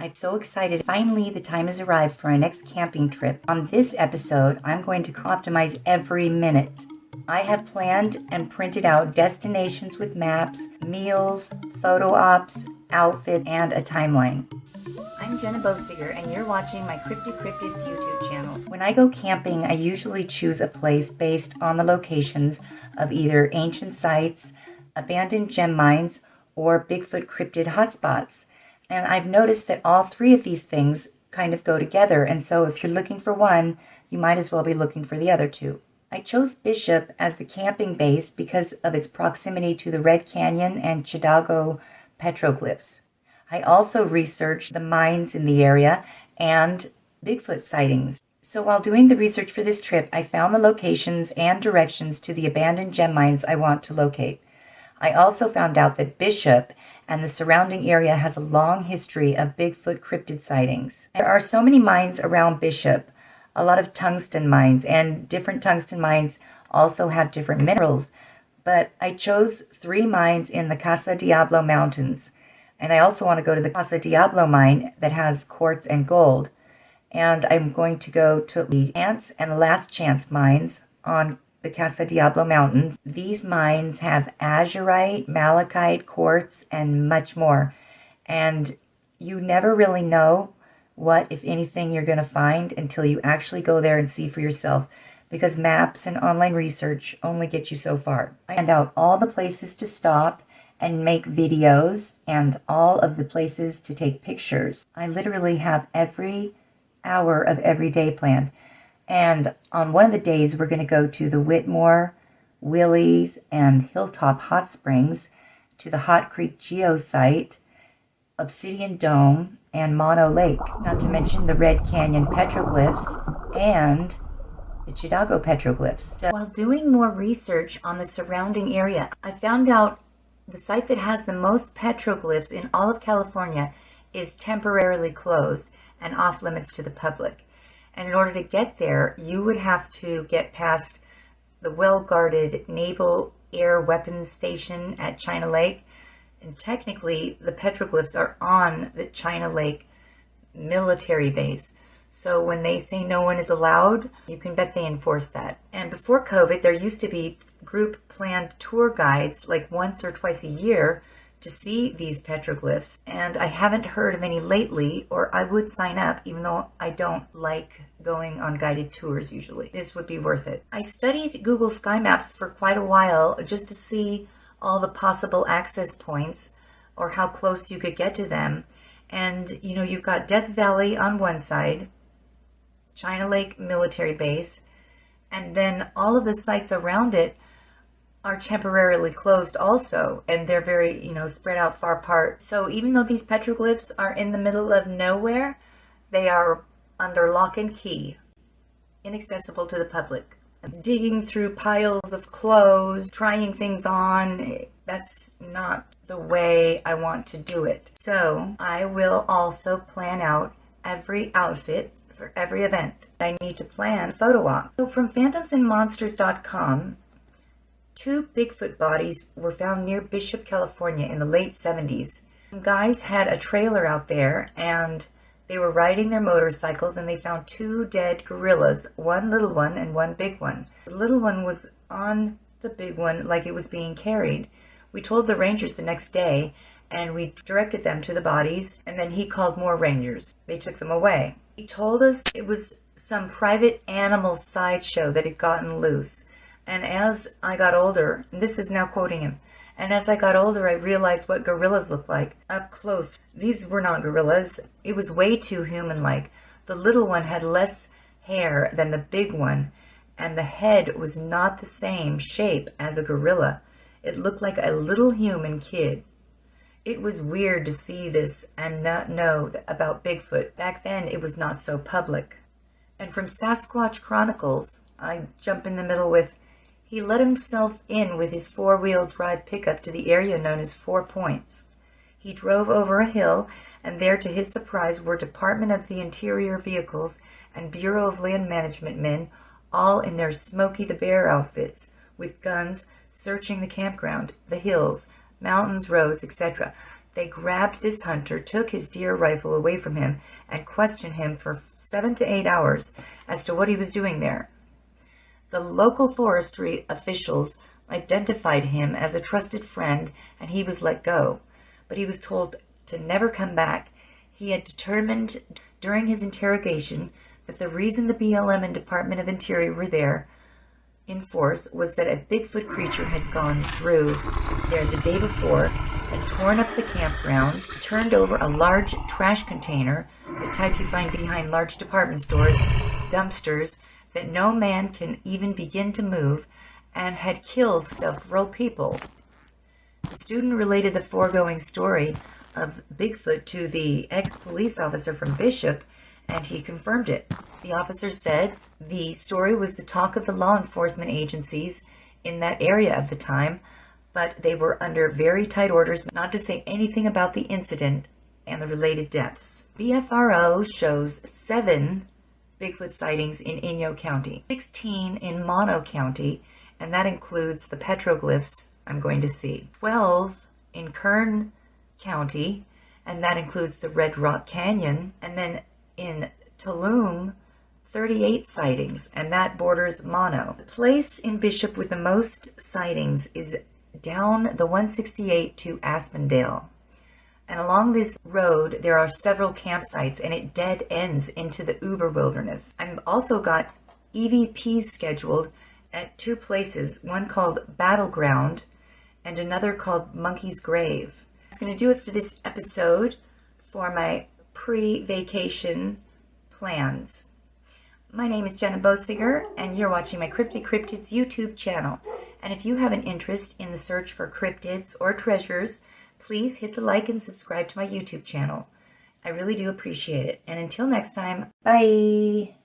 I'm so excited. Finally, the time has arrived for our next camping trip. On this episode, I'm going to optimize every minute. I have planned and printed out destinations with maps, meals, photo ops, outfit, and a timeline. I'm Jenna Bosiger, and you're watching my CRYPTIDS YouTube channel. When I go camping, I usually choose a place based on the locations of either ancient sites, abandoned gem mines, or Bigfoot cryptid hotspots. And I've noticed that all three of these things kind of go together, and so if you're looking for one, you might as well be looking for the other two. I chose Bishop as the camping base because of its proximity to the Red Canyon and Chidago petroglyphs. I also researched the mines in the area and Bigfoot sightings. So while doing the research for this trip, I found the locations and directions to the abandoned gem mines I want to locate. I also found out that Bishop and the surrounding area has a long history of Bigfoot cryptid sightings. There are so many mines around Bishop, a lot of tungsten mines, and different tungsten mines also have different minerals, but I chose 3 mines in the Casa Diablo Mountains, and I also want to go to the Casa Diablo mine that has quartz and gold, and I'm going to go to the Chance and the Last Chance mines on the Casa Diablo Mountains. These mines have azurite, malachite, quartz, and much more. And you never really know what, if anything, you're going to find until you actually go there and see for yourself, because maps and online research only get you so far. I found out all the places to stop and make videos and all of the places to take pictures. I literally have every hour of every day planned. And on one of the days, we're going to go to the Whitmore, Willie's, and Hilltop Hot Springs, to the Hot Creek Geosite, Obsidian Dome, and Mono Lake, not to mention the Red Canyon petroglyphs and the Chidago petroglyphs. So while doing more research on the surrounding area, I found out the site that has the most petroglyphs in all of California is temporarily closed and off limits to the public. And in order to get there, you would have to get past the well-guarded Naval Air Weapons Station at China Lake. And technically, the petroglyphs are on the China Lake military base. So when they say no one is allowed, you can bet they enforce that. And before COVID, there used to be group planned tour guides like once or twice a year to see these petroglyphs, and I haven't heard of any lately, or I would sign up, even though I don't like going on guided tours usually. This would be worth it. I studied Google Sky Maps for quite a while just to see all the possible access points or how close you could get to them. And you know, you've got Death Valley on one side, China Lake military base, and then all of the sites around it are temporarily closed also, and they're very, spread out far apart. So even though these petroglyphs are in the middle of nowhere, they are under lock and key, inaccessible to the public. Digging through piles of clothes, trying things on, that's not the way I want to do it. So I will also plan out every outfit for every event. I need to plan a photo op. So from phantomsandmonsters.com, 2 Bigfoot bodies were found near Bishop, California in the late 70s. Some guys had a trailer out there and they were riding their motorcycles and they found 2 dead gorillas, one little one and one big one. The little one was on the big one like it was being carried. We told the rangers the next day and we directed them to the bodies, and then he called more rangers. They took them away. He told us it was some private animal sideshow that had gotten loose. And as I got older, and this is now quoting him, and as I got older, I realized what gorillas look like up close. These were not gorillas. It was way too human-like. The little one had less hair than the big one, and the head was not the same shape as a gorilla. It looked like a little human kid. It was weird to see this and not know about Bigfoot. Back then, it was not so public. And from Sasquatch Chronicles, I jump in the middle with, he let himself in with his 4-wheel drive pickup to the area known as 4 Points. He drove over a hill, and there, to his surprise, were Department of the Interior vehicles and Bureau of Land Management men, all in their Smokey the Bear outfits, with guns, searching the campground, the hills, mountains, roads, etc. They grabbed this hunter, took his deer rifle away from him, and questioned him for 7 to 8 hours as to what he was doing there. The local forestry officials identified him as a trusted friend, and he was let go. But he was told to never come back. He had determined during his interrogation that the reason the BLM and Department of Interior were there in force was that a Bigfoot creature had gone through there the day before and torn up the campground, turned over a large trash container, the type you find behind large department stores, dumpsters, that no man can even begin to move, and had killed several people. The student related the foregoing story of Bigfoot to the ex-police officer from Bishop, and he confirmed it. The officer said the story was the talk of the law enforcement agencies in that area at the time, but they were under very tight orders not to say anything about the incident and the related deaths. BFRO shows 7 Bigfoot sightings in Inyo County, 16 in Mono County, and that includes the petroglyphs I'm going to see, 12 in Kern County, and that includes the Red Rock Canyon, and then in Tulum, 38 sightings, and that borders Mono. The place in Bishop with the most sightings is down the 168 to Aspendale. And along this road, there are several campsites, and it dead ends into the Uber wilderness. I've also got EVPs scheduled at 2 places, one called Battleground and another called Monkey's Grave. That's going to do it for this episode for my pre-vacation plans. My name is Jenna Bosiger, and you're watching my Cryptic Cryptids YouTube channel. And if you have an interest in the search for cryptids or treasures, please hit the like and subscribe to my YouTube channel. I really do appreciate it. And until next time, bye!